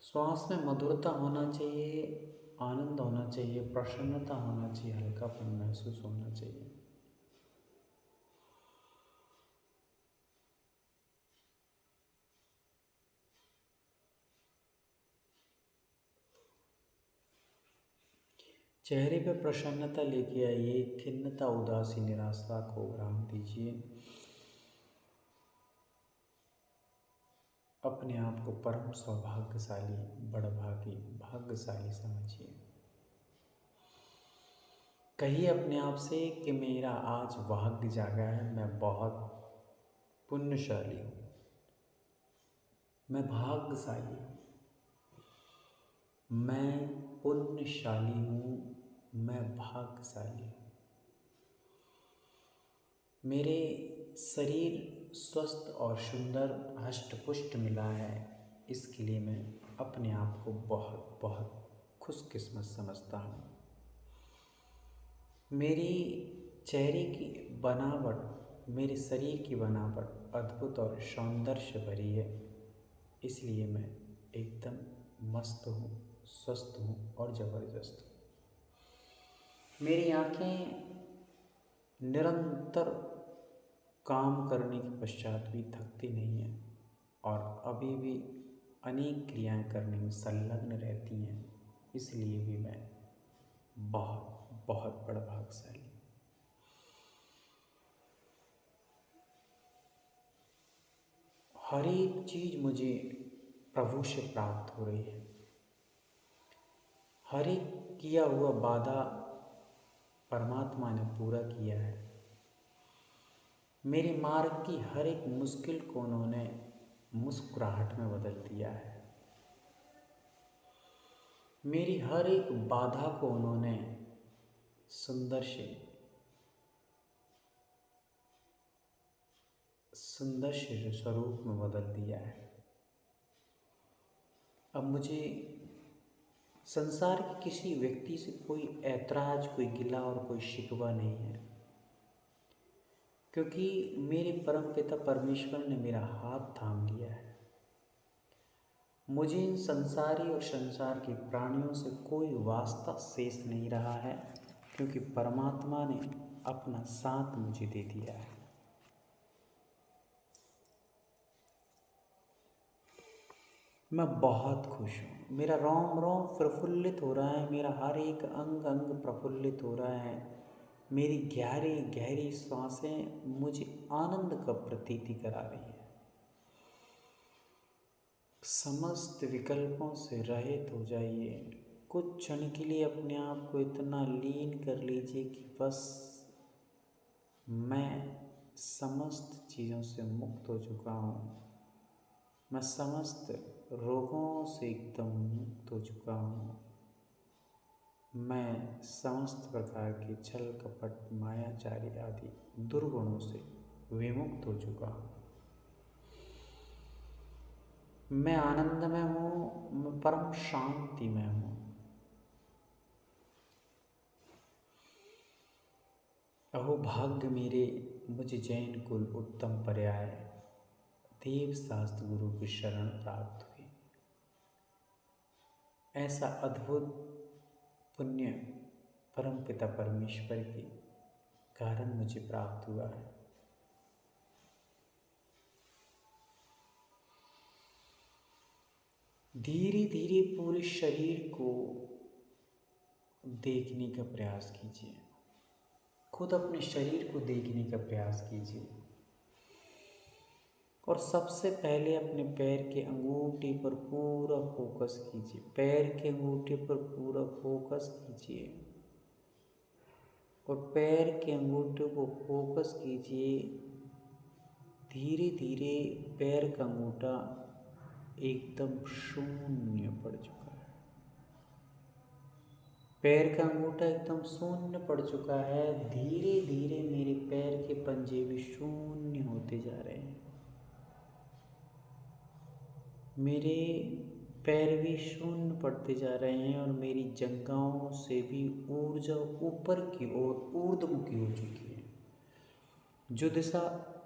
श्वास में मधुरता होना चाहिए, आनंद होना चाहिए, प्रसन्नता होना चाहिए, हल्कापन महसूस होना चाहिए। चेहरे पे प्रसन्नता लेके आइए, खिन्नता, उदासी, निराशा को विराम दीजिए। अपने आप को परम सौभाग्यशाली, बड़भागी, भाग्यशाली समझिए। कहिए अपने आप से कि मेरा आज भाग्य जागा है, मैं बहुत पुण्यशाली हूँ, मैं भाग्यशाली हूँ, मैं पुण्यशाली हूँ, मैं भाग्यशाली हूँ। मेरे शरीर स्वस्थ और सुंदर हष्ट पुष्ट मिला है, इसके लिए मैं अपने आप को बहुत बहुत खुशकिस्मत समझता हूँ। मेरी चेहरे की बनावट, मेरे शरीर की बनावट अद्भुत और सौंदर्य से भरी है, इसलिए मैं एकदम मस्त हूँ, स्वस्थ हूँ और ज़बरदस्त हूँ। मेरी आँखें निरंतर काम करने के पश्चात भी थकती नहीं हैं और अभी भी अनेक क्रियाएं करने में संलग्न रहती हैं, इसलिए भी मैं बहुत बहुत बड़ा भाग्यशाली हूँ। हर एक चीज़ मुझे प्रभु से प्राप्त हो रही है। हर एक किया हुआ वादा परमात्मा ने पूरा किया है। मेरे मार्ग की हर एक मुश्किल को उन्होंने मुस्कुराहट में बदल दिया है। मेरी हर एक बाधा को उन्होंने सुंदर से स्वरूप में बदल दिया है। अब मुझे संसार के किसी व्यक्ति से कोई ऐतराज, कोई गिला और कोई शिकवा नहीं है, क्योंकि मेरे परमपिता परमेश्वर ने मेरा हाथ थाम लिया है। मुझे इन संसारी और संसार के प्राणियों से कोई वास्ता शेष नहीं रहा है, क्योंकि परमात्मा ने अपना साथ मुझे दे दिया है। मैं बहुत खुश हूँ। मेरा रोम रोम प्रफुल्लित हो रहा है, मेरा हर एक अंग अंग प्रफुल्लित हो रहा है। मेरी गहरी गहरी सांसें मुझे आनंद का प्रतीति करा रही है। समस्त विकल्पों से रहित हो जाइए। कुछ क्षण के लिए अपने आप को इतना लीन कर लीजिए कि बस मैं समस्त चीज़ों से मुक्त हो चुका हूँ। मैं समस्त रोगों से एकदम मुक्त हो चुका हूँ। मैं समस्त प्रकार के छल कपट, मायाचारी आदि दुर्गुणों से विमुक्त हो चुका हूँ। मैं आनंद में हूँ, मैं परम शांति में हूँ। अहो भाग्य मेरे, मुझे जैन कुल उत्तम पर्याय देव शास्त्र गुरु की शरण प्राप्त हुई। ऐसा अद्भुत पुण्य परमपिता परमेश्वर के कारण मुझे प्राप्त हुआ है। धीरे धीरे पूरे शरीर को देखने का प्रयास कीजिए। खुद अपने शरीर को देखने का प्रयास कीजिए और सबसे पहले अपने पैर के अंगूठे पर पूरा फोकस कीजिए। पैर के अंगूठे पर पूरा फोकस कीजिए और पैर के अंगूठे को फोकस कीजिए। धीरे धीरे पैर का अंगूठा एकदम शून्य पड़ चुका है। पैर का अंगूठा एकदम शून्य पड़ चुका है। धीरे धीरे मेरे पैर के पंजे भी शून्य होते जा रहे हैं। मेरे पैर भी शून्य पड़ते जा रहे हैं और मेरी जंघाओं से भी ऊर्जा ऊपर की ओर ऊर्ध्वमुखी हो चुकी है। जो दिशा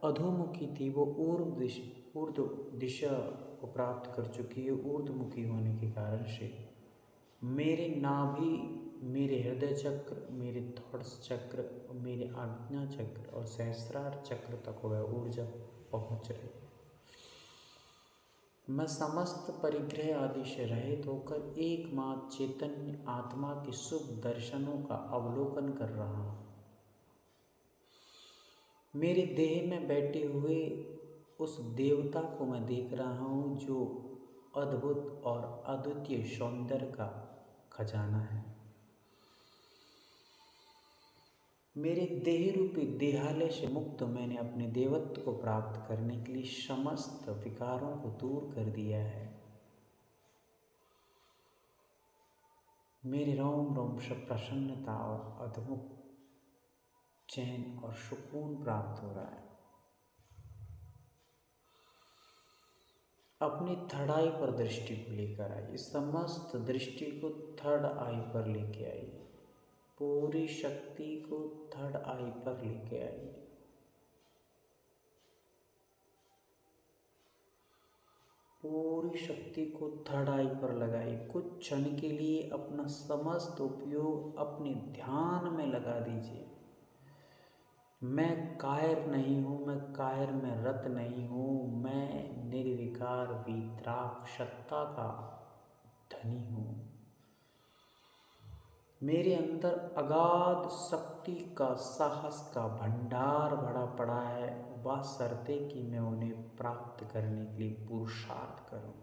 अधोमुखी थी वो ऊर्ध्व ऊर्ध्व दिशा को प्राप्त कर चुकी है। ऊर्ध्वमुखी होने के कारण से मेरे नाभि, मेरे हृदय चक्र, मेरे थॉट्स चक्र, मेरे आज्ञा चक्र और सहस्रार चक्र तक वह ऊर्जा पहुंच रही है। मैं समस्त परिग्रह आदि से रहित होकर एकमात्र चैतन्य आत्मा के शुभ दर्शनों का अवलोकन कर रहा हूँ। मेरे देह में बैठे हुए उस देवता को मैं देख रहा हूँ जो अद्भुत और अद्वितीय सौंदर्य का खजाना है। मेरे देह रूपी देहालय से मुक्त मैंने अपने देवत्व को प्राप्त करने के लिए समस्त विकारों को दूर कर दिया है। मेरे रोम रोम से प्रसन्नता और अद्भुत चैन और सुकून प्राप्त हो रहा है। अपनी थर्ड आई पर दृष्टि को लेकर आइए। समस्त दृष्टि को थर्ड आई पर लेके आइए। पूरी शक्ति को थर्ड आई पर लेके आइए। पूरी शक्ति को थर्ड आई पर लगाइए। कुछ क्षण के लिए अपना समस्त उपयोग अपने ध्यान में लगा दीजिए। मैं कायर नहीं हूँ, मैं कायर में रत नहीं हूँ, मैं निर्विकार वीतराग सत्ता का धनी हूँ। मेरे अंदर अगाध शक्ति का, साहस का भंडार भरा पड़ा है। वह शर्तें कि मैं उन्हें प्राप्त करने के लिए पुरुषार्थ करूं।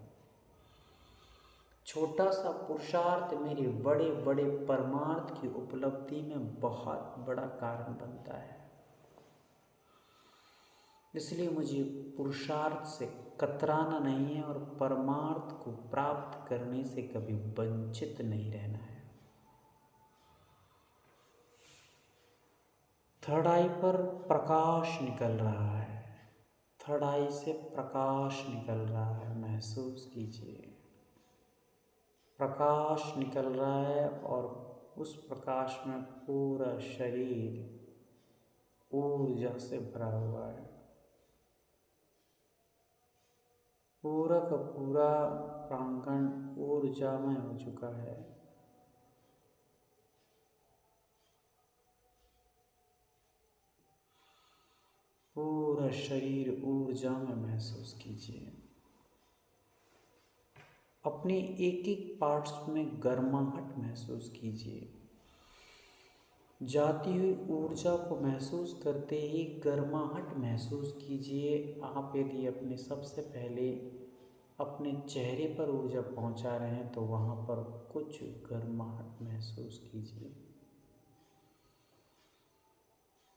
छोटा सा पुरुषार्थ मेरे बड़े बड़े परमार्थ की उपलब्धि में बहुत बड़ा कारण बनता है। इसलिए मुझे पुरुषार्थ से कतराना नहीं है और परमार्थ को प्राप्त करने से कभी वंचित नहीं रहना है। थर्ड आई पर प्रकाश निकल रहा है। थर्ड आई से प्रकाश निकल रहा है, महसूस कीजिए। प्रकाश निकल रहा है और उस प्रकाश में पूरा शरीर ऊर्जा से भरा हुआ है। पूरा का पूरा प्रांगण ऊर्जामय हो चुका है। पूरा शरीर ऊर्जा में महसूस कीजिए। अपने एक एक पार्ट्स में गर्माहट महसूस कीजिए। जाती हुई ऊर्जा को महसूस करते ही गर्माहट महसूस कीजिए। आप यदि अपने सबसे पहले अपने चेहरे पर ऊर्जा पहुंचा रहे हैं तो वहाँ पर कुछ गर्माहट महसूस कीजिए।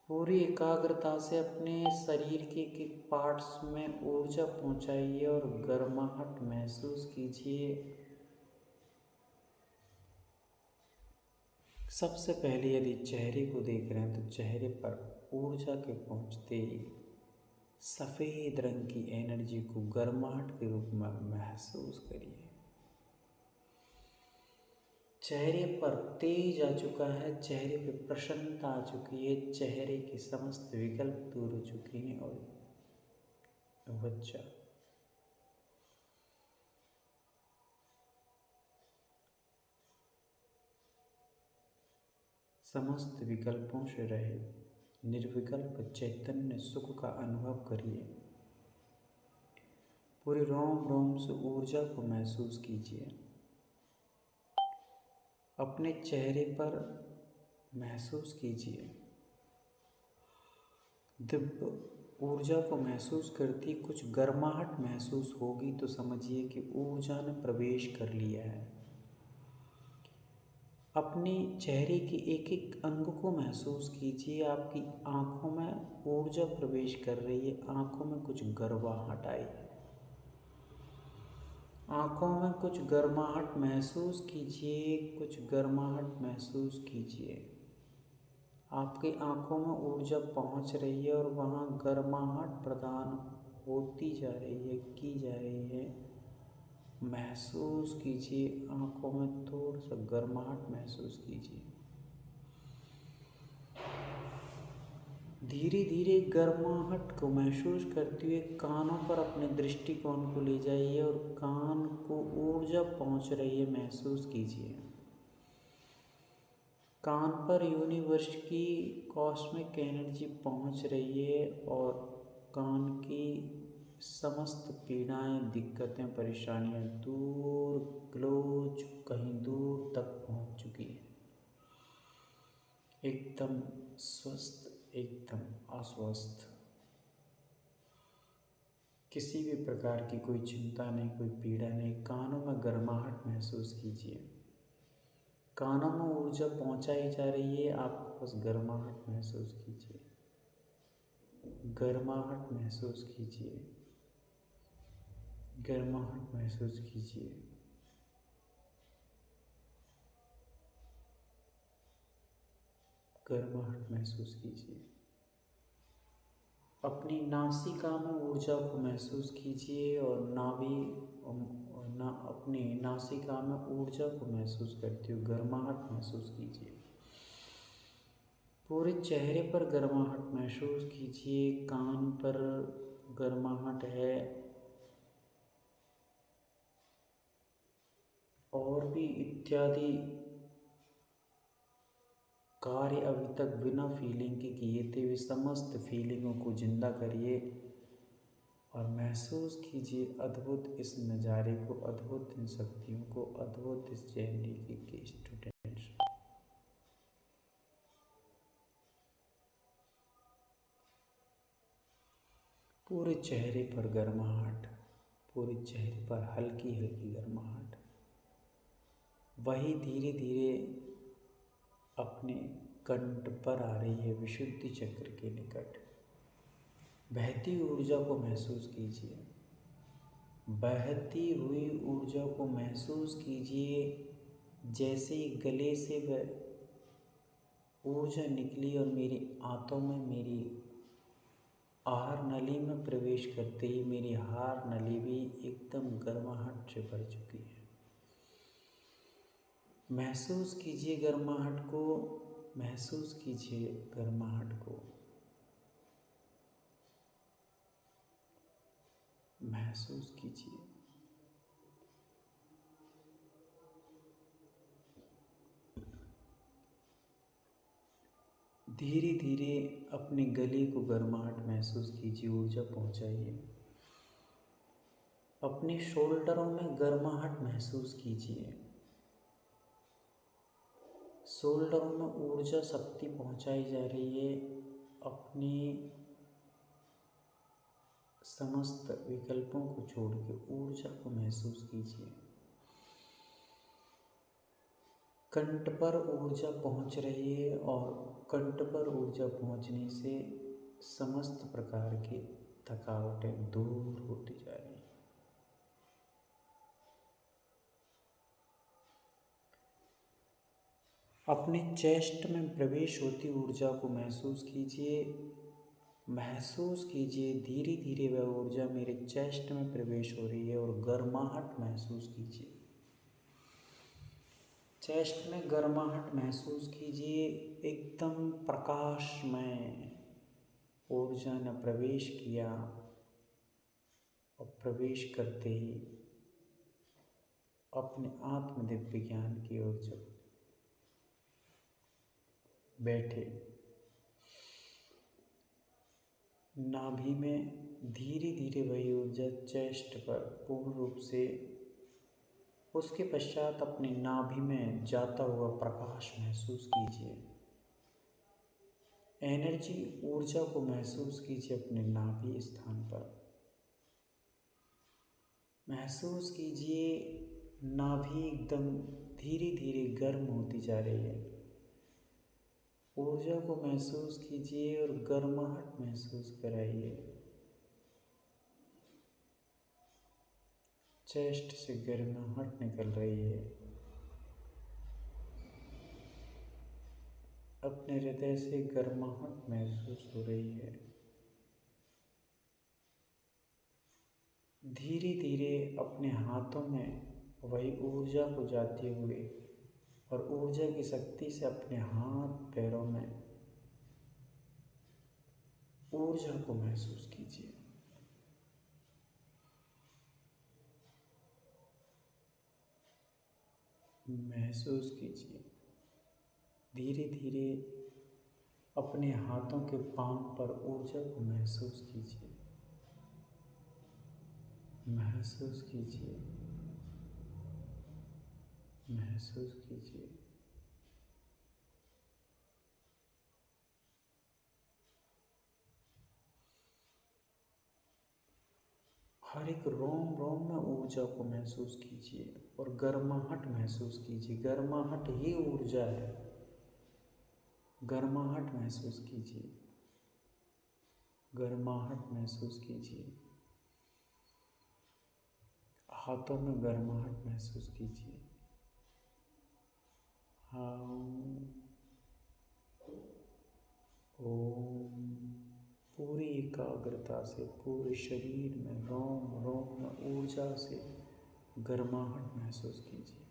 पूरी एकाग्रता से अपने शरीर के एक एक पार्ट्स में ऊर्जा पहुंचाइए और गर्माहट महसूस कीजिए। सबसे पहले यदि चेहरे को देख रहे हैं तो चेहरे पर ऊर्जा के पहुंचते ही सफ़ेद रंग की एनर्जी को गर्माहट के रूप में महसूस करिए। चेहरे पर तेज आ चुका है, चेहरे पे प्रसन्नता आ चुकी है, चेहरे के समस्त विकल्प दूर हो चुके हैं और बच्चा समस्त विकल्पों से रहे निर्विकल्प चैतन्य सुख का अनुभव करिए। पूरे रोम रोम से ऊर्जा को महसूस कीजिए। अपने चेहरे पर महसूस कीजिए। दिव्य ऊर्जा को महसूस करती कुछ गर्माहट महसूस होगी तो समझिए कि ऊर्जा ने प्रवेश कर लिया है। अपने चेहरे के एक एक अंग को महसूस कीजिए। आपकी आँखों में ऊर्जा प्रवेश कर रही है। आँखों में कुछ गर्माहट आई है। आँखों में कुछ गर्माहट महसूस कीजिए। कुछ गर्माहट महसूस कीजिए। आपकी आँखों में ऊर्जा पहुँच रही है और वहाँ गर्माहट प्रदान होती जा रही है, की जा रही है। महसूस कीजिए। आँखों में थोड़ा सा गर्माहट महसूस कीजिए। धीरे धीरे गर्माहट को महसूस करते हुए कानों पर अपने दृष्टिकोण को ले जाइए और कान को ऊर्जा पहुंच रही है महसूस कीजिए। कान पर यूनिवर्स की कॉस्मिक एनर्जी पहुंच रही है और कान की समस्त पीड़ाएं, दिक्कतें, परेशानियां दूर, क्लोज, कहीं दूर तक पहुंच चुकी है। एकदम स्वस्थ, एकदम अस्वस्थ, किसी भी प्रकार की कोई चिंता नहीं, कोई पीड़ा नहीं। कानों में गर्माहट महसूस कीजिए। कानों में ऊर्जा पहुंचाई जा रही है, आप बस गर्माहट महसूस कीजिए। गर्माहट महसूस कीजिए। गर्माहट महसूस कीजिए। गर्माहट महसूस कीजिए। अपनी नासिका में ऊर्जा को महसूस कीजिए और अपनी नासिका में ऊर्जा को महसूस करते हुए गर्माहट महसूस कीजिए। पूरे चेहरे पर गर्माहट महसूस कीजिए। कान पर गर्माहट है और भी इत्यादि कार्य अभी तक बिना फीलिंग के किए थे, वे समस्त फीलिंगों को जिंदा करिए और महसूस कीजिए अद्भुत इस नज़ारे को, अद्भुत इन शक्तियों को, अद्भुत इस JNDK के स्टूडेंट्स। पूरे चेहरे पर गर्माहट, पूरे चेहरे पर हल्की हल्की गर्माहट, वही धीरे धीरे अपने कंठ पर आ रही है विशुद्धि चक्र के निकट। बहती ऊर्जा को महसूस कीजिए। बहती हुई ऊर्जा को महसूस कीजिए जैसे गले से वह ऊर्जा निकली और मेरी आंतों में, मेरी आहार नली में प्रवेश करते ही मेरी आहार नली भी एकदम गर्माहट से भर चुकी है। महसूस कीजिए गर्माहट को, महसूस कीजिए गर्माहट को, महसूस कीजिए। धीरे धीरे अपने गले को गर्माहट महसूस कीजिए, ऊर्जा पहुंचाइए। अपने शोल्डरों में गर्माहट महसूस कीजिए। शोल्डरों में ऊर्जा शक्ति पहुंचाई जा रही है। अपने समस्त विकल्पों को छोड़ के ऊर्जा को महसूस कीजिए। कंठ पर ऊर्जा पहुंच रही है और कंठ पर ऊर्जा पहुंचने से समस्त प्रकार की थकावटें दूर होती जा रही हैं। अपने चेस्ट में प्रवेश होती ऊर्जा को महसूस कीजिए। महसूस कीजिए धीरे धीरे वह ऊर्जा मेरे चेस्ट में प्रवेश हो रही है और गर्माहट महसूस कीजिए। चेस्ट में गर्माहट महसूस कीजिए। एकदम प्रकाशमय ऊर्जा ने प्रवेश किया और प्रवेश करते ही अपने आत्म दिव्य ज्ञान की ओर जब बैठे, नाभि में धीरे धीरे वही ऊर्जा चेस्ट पर पूर्ण रूप से, उसके पश्चात अपनी नाभि में जाता हुआ प्रकाश महसूस कीजिए। एनर्जी, ऊर्जा को महसूस कीजिए अपने नाभि स्थान पर। महसूस कीजिए नाभि एकदम धीरे धीरे गर्म होती जा रही है। ऊर्जा को महसूस कीजिए और गर्माहट महसूस कराइए। चेस्ट से गर्माहट निकल रही है। अपने हृदय से गर्माहट महसूस हो रही है। धीरे धीरे अपने हाथों में वही ऊर्जा को जाते हुए और ऊर्जा की शक्ति से अपने हाथ पैरों में ऊर्जा को महसूस कीजिए। महसूस कीजिए। धीरे धीरे अपने हाथों के पांव पर ऊर्जा को महसूस कीजिए। महसूस कीजिए। महसूस कीजिए। हर एक रोम रोम में ऊर्जा को महसूस कीजिए और गर्माहट महसूस कीजिए। गर्माहट ही ऊर्जा है। गर्माहट महसूस कीजिए। गर्माहट महसूस कीजिए। हाथों में गर्माहट महसूस कीजिए। ओम। पूरी एकाग्रता से पूरे शरीर में रोम रोम में ऊर्जा से गर्माहट महसूस कीजिए।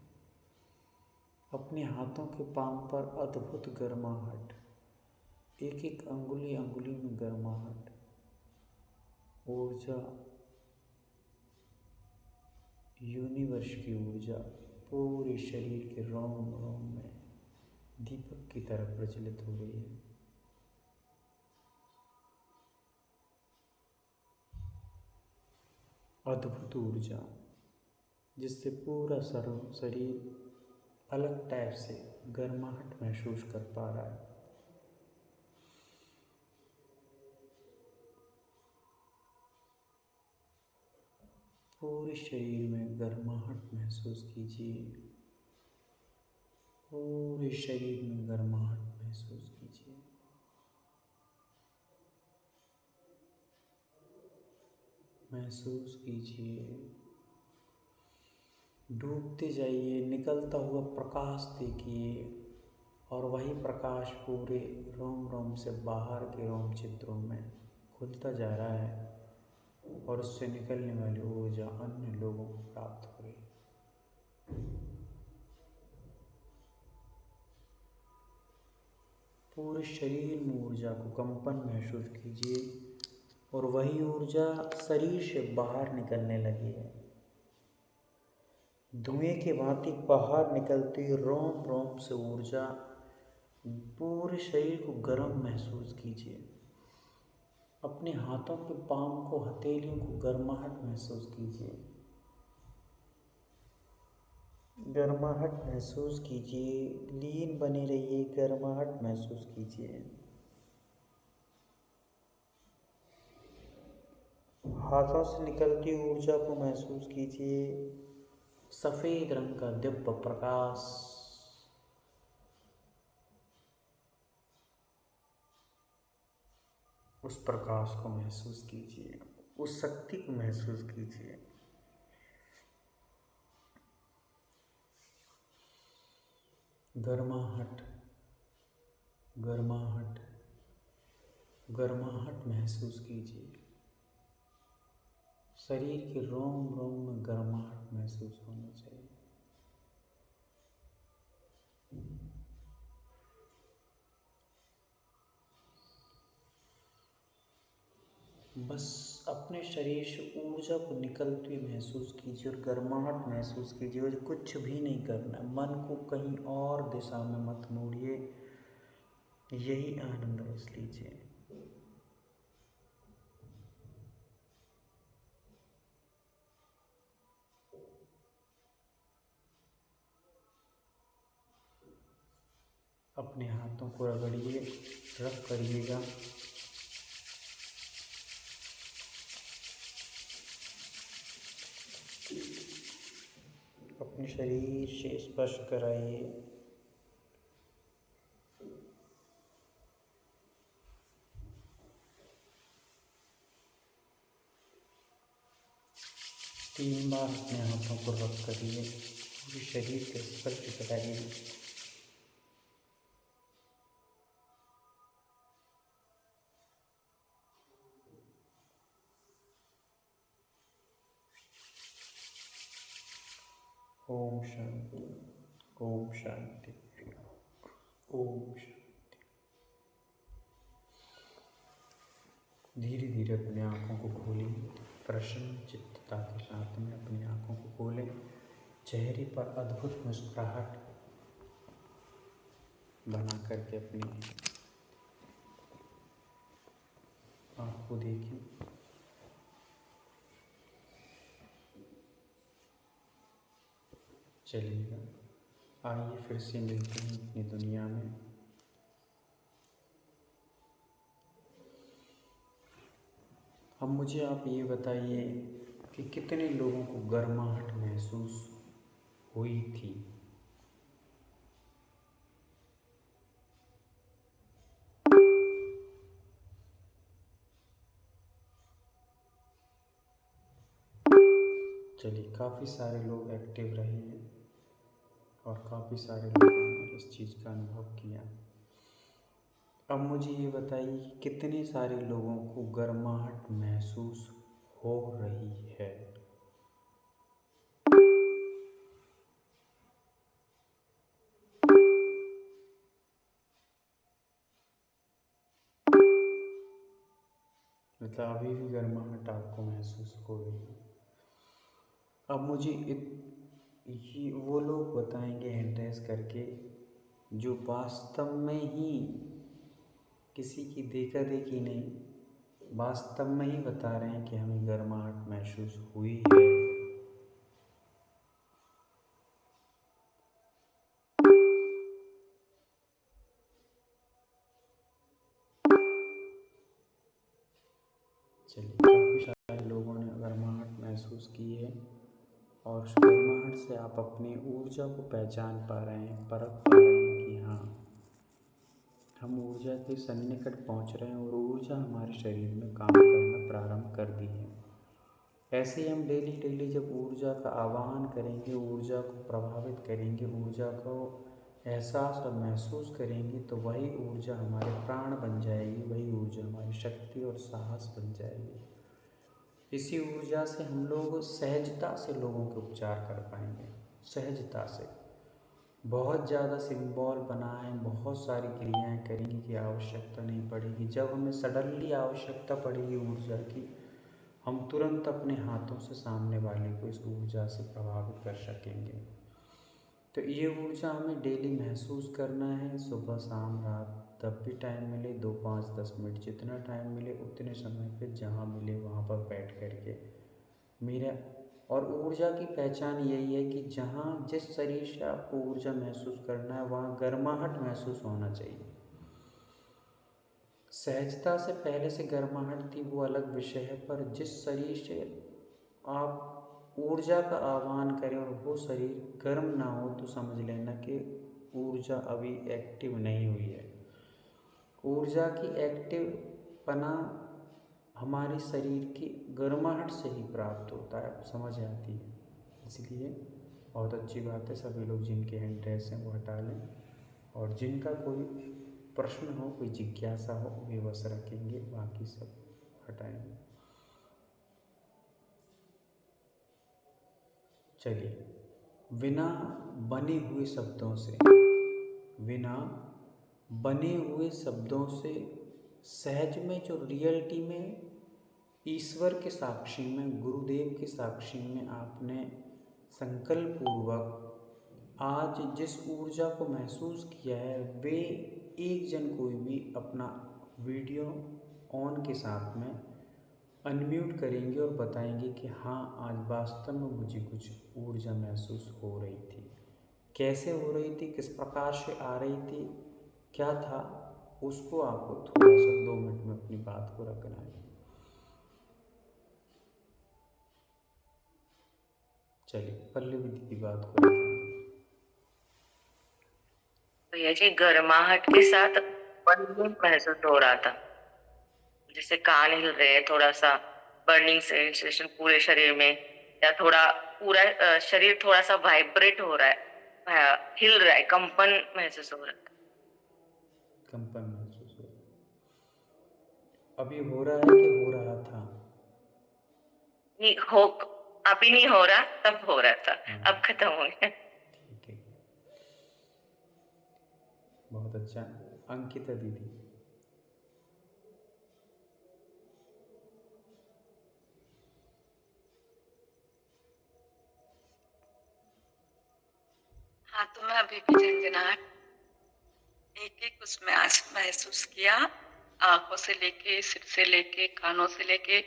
अपने हाथों के पांव पर अद्भुत गर्माहट, एक एक अंगुली अंगुली में गर्माहट, ऊर्जा, यूनिवर्स की ऊर्जा पूरे शरीर के रोम रोम में दीपक की तरह प्रज्वलित हो रही है। अद्भुत ऊर्जा जिससे पूरा शरीर अलग टाइप से गर्माहट महसूस कर पा रहा है। पूरे शरीर में गर्माहट महसूस कीजिए। पूरे शरीर में गर्माहट महसूस कीजिए। महसूस कीजिए। डूबते जाइए, निकलता हुआ प्रकाश देखिए और वही प्रकाश पूरे रोम रोम से बाहर के रोम छिद्रों में खुलता जा रहा है और उससे निकलने वाली ऊर्जा अन्य लोगों को प्राप्त हो रही है। पूरे शरीर में ऊर्जा को कंपन महसूस कीजिए और वही ऊर्जा शरीर से बाहर निकलने लगी है। धुएं की भांति बाहर निकलती रोम रोम से ऊर्जा पूरे शरीर को गर्म महसूस कीजिए। अपने हाथों के पांव को, हथेलियों को गर्माहट महसूस कीजिए। गर्माहट महसूस कीजिए। लीन बने रहिए। गर्माहट महसूस कीजिए। हाथों से निकलती ऊर्जा को महसूस कीजिए। सफेद रंग का दिव्य प्रकाश, उस प्रकाश को महसूस कीजिए। उस शक्ति को महसूस कीजिए। गर्माहट, गर्माहट, गर्माहट महसूस कीजिए। शरीर के रोम रोम में गर्माहट महसूस होना चाहिए। बस अपने शरीर से ऊर्जा को निकलती हुई महसूस कीजिए और गर्माहट महसूस कीजिए और कुछ भी नहीं करना। मन को कहीं और दिशा में मत मोड़िए। यही आनंद बस लीजिए। अपने हाथों को रगड़िए, रब करिएगा। अपने शरीर से स्पर्श कराइए। तीन बार अपने हाथों को रब करिए। पूरे शरीर से स्पर्श कराइए। ओम शांति। ओम शांति। ओम शांति। धीरे धीरे अपने आँखों को खोलें। प्रसन्न चित्तता के साथ में अपनी आँखों को खोलें। चेहरे पर अद्भुत मुस्कुराहट बना करके अपनी आँख को देखें। चलिएगा, आइए फिर से मिलते हैं अपनी दुनिया में। अब मुझे आप ये बताइए कि कितने लोगों को गर्माहट महसूस हुई थी। चलिए, काफ़ी सारे लोग एक्टिव रहे हैं और काफ़ी सारे लोगों ने इस चीज़ का अनुभव किया। अब मुझे ये बताइए कि कितने सारे लोगों को गर्माहट महसूस हो रही है। मतलब अभी भी गर्माहट आपको महसूस हो रही है। अब मुझे ये वो लोग बताएंगे हैंड रेस करके जो वास्तव में ही किसी की देखा देखी नहीं, वास्तव में ही बता रहे हैं कि हमें गर्माहट महसूस हुई है। चलिए, काफ़ी सारे लोगों ने गर्माहट महसूस की है और उस गर्माहट से आप अपनी ऊर्जा को पहचान पा रहे हैं, परख पा रहे हैं कि हाँ, हम ऊर्जा के सन्निकट पहुंच रहे हैं और ऊर्जा हमारे शरीर में काम करना प्रारंभ कर दी है। ऐसे ही हम डेली डेली जब ऊर्जा का आवाहन करेंगे, ऊर्जा को प्रभावित करेंगे, ऊर्जा को एहसास और महसूस करेंगे, तो वही ऊर्जा हमारे प्राण बन जाएगी, वही ऊर्जा हमारी शक्ति और साहस बन जाएगी। इसी ऊर्जा से हम लोग सहजता से लोगों के उपचार कर पाएंगे, सहजता से। बहुत ज़्यादा सिंबल बनाएं, बहुत सारी क्रियाएं करेंगे की आवश्यकता नहीं पड़ेगी। जब हमें सडनली आवश्यकता पड़ेगी ऊर्जा की, हम तुरंत अपने हाथों से सामने वाले को इस ऊर्जा से प्रभावित कर सकेंगे। तो ये ऊर्जा हमें डेली महसूस करना है, सुबह शाम रात, तब भी टाइम मिले, 2 5 10 मिनट जितना टाइम मिले उतने समय पे जहाँ मिले वहाँ पर बैठ कर के मेरा। और ऊर्जा की पहचान यही है कि जहाँ जिस शरीर से आपको ऊर्जा महसूस करना है वहाँ गर्माहट महसूस होना चाहिए। सहजता से पहले से गर्माहट थी वो अलग विषय है, पर जिस शरीर से आप ऊर्जा का आह्वान करें और वो शरीर गर्म ना हो तो समझ लेना कि ऊर्जा अभी एक्टिव नहीं हुई है। ऊर्जा की एक्टिव पना हमारे शरीर की गर्माहट से ही प्राप्त होता है, समझ आती है। इसलिए बहुत अच्छी बात है, सभी लोग जिनके हैंड ड्रेस हैं वो हटा लें और जिनका कोई प्रश्न हो, कोई जिज्ञासा हो, वे बस रखेंगे, बाकी सब हटाएंगे। चलिए, बिना बने हुए शब्दों से, बिना बने हुए शब्दों से सहज में जो रियलिटी में ईश्वर के साक्षी में, गुरुदेव के साक्षी में आपने संकल्प पूर्वक आज जिस ऊर्जा को महसूस किया है, वे एक जन कोई भी अपना वीडियो ऑन के साथ में अनम्यूट करेंगे और बताएंगे कि हाँ, आज वास्तव में मुझे कुछ ऊर्जा महसूस हो रही थी। कैसे हो रही थी, किस प्रकार से आ रही थी, क्या था, उसको आपको थोड़ा सा 2 मिनट में अपनी बात को रखना है। चलिए, पल्लवी दीदी बात को रखेंगे। तो ये जी गर्माहट के साथ बर्निंग महसूस हो रहा था, जैसे कान हिल रहे हैं, थोड़ा सा बर्निंग सेंसेशन पूरे शरीर में, या थोड़ा पूरा शरीर थोड़ा सा वाइब्रेट हो रहा है, हिल रहा है, कंपन महसूस हो रहा है। कंपन महसूस हो रहा है। अभी हो रहा है कि हो रहा था? नहीं हो, अभी नहीं हो रहा, तब हो रहा था, हाँ, अब खत्म हो गया। ठीक है, बहुत अच्छा। अंकिता दीदी। तो मैं अभी भी झंझनाहट एक-एक उसमें आज महसूस किया, आँखों से लेके, सिर से लेके, कानों से लेके,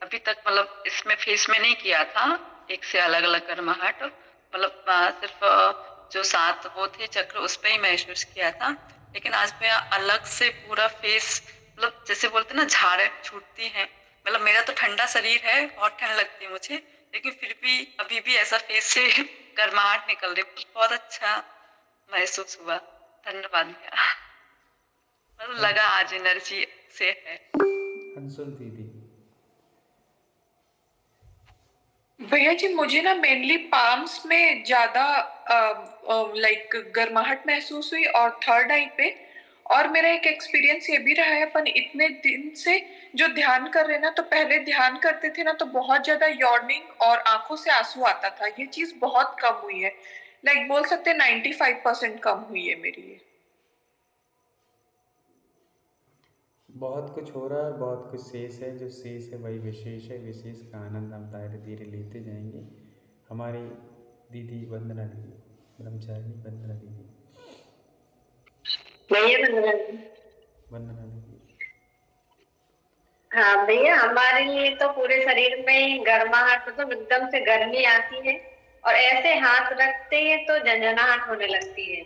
अभी तक मतलब इसमें फेस में नहीं किया था, एक से अलग-अलग गर्माहट मतलब सिर्फ़ जो 7 वो थे चक्र उस पे ही महसूस किया था। लेकिन आज मैं अलग से पूरा फेस मतलब जैसे बोलते हैं ना झाड़ें छूटती हैं, मतलब मेरा तो ठंडा शरीर है, बहुत ठंड लगती है मुझे, लेकिन फिर भी अभी भी ऐसा फेस से गर्माहट निकल रही है, बहुत अच्छा महसूस हुआ। धन्यवाद भैया। मतलब लगा अंश आज एनर्जी से है। अंशुल दीदी। भैया जी मुझे ना मेनली पाम्स में ज्यादा लाइक गर्माहट महसूस हुई और थर्ड आई पे। और मेरा एक एक्सपीरियंस ये भी रहा है, अपन इतने दिन से जो ध्यान कर रहे हैं ना, तो पहले ध्यान करते थे ना तो बहुत ज्यादा यॉर्निंग और आंखों से आंसू आता था। ये चीज बहुत कम हुई है, लाइक बोल सकते हैं 95% कम हुई है मेरी ये। बहुत कुछ हो रहा है और बहुत कुछ शेष है। जो शेष है वही विशेष है। विशेष का आनंद हम धीरे धीरे लेते जाएंगे। हमारी दीदी वंदना दीदी, ब्रह्मचारिणी वंदना दीदी। भैया मनोरंजन। वंदना दीदी। हाँ भैया, हमारे लिए तो पूरे शरीर में ही गर्माहट, मतलब एकदम से गर्मी आती है और ऐसे हाथ रखते हैं तो झंझनाहट होने लगती है।